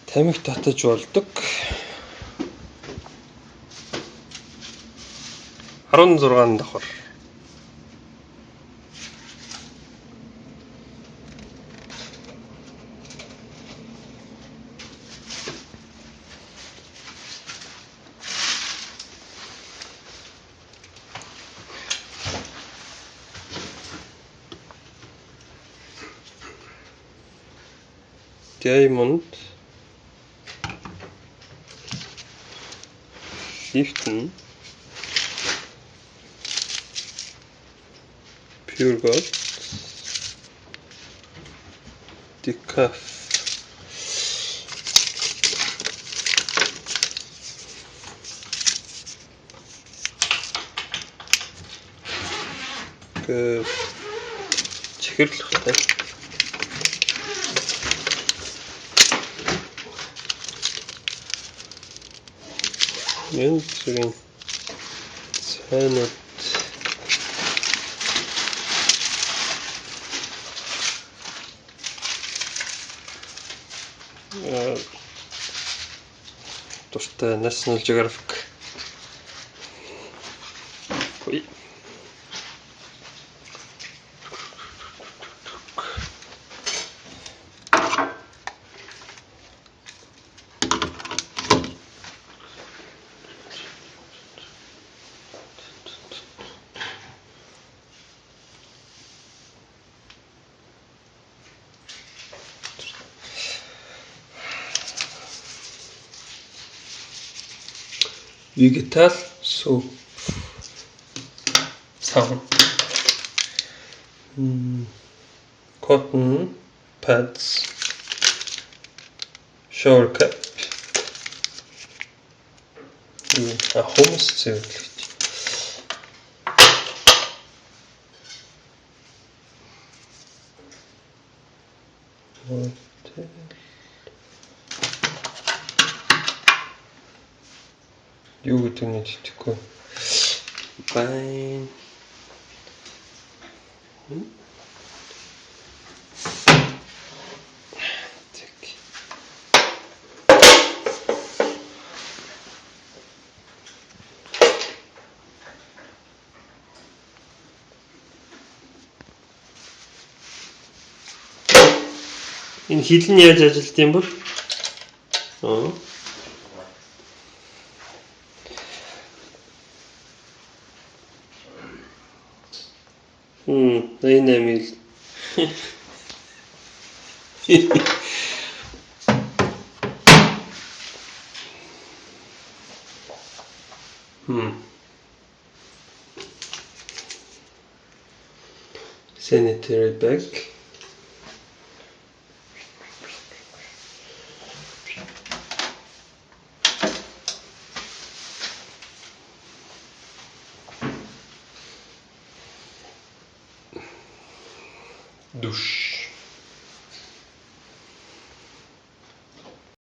Тамхи татаж болдог. 16 давхар. Diamond Lifton Pure Gold Decaf чихэрлэхтэй энэ зэрэг цаанууд дуртай National Geographic Vegetal soap saun cotton pads shower cap hummus цэвэрлэгч юу гэдэг нь тэгэхгүй байн энэ хил нь яаж ажилт юм бол энэ амил sanitary bag duş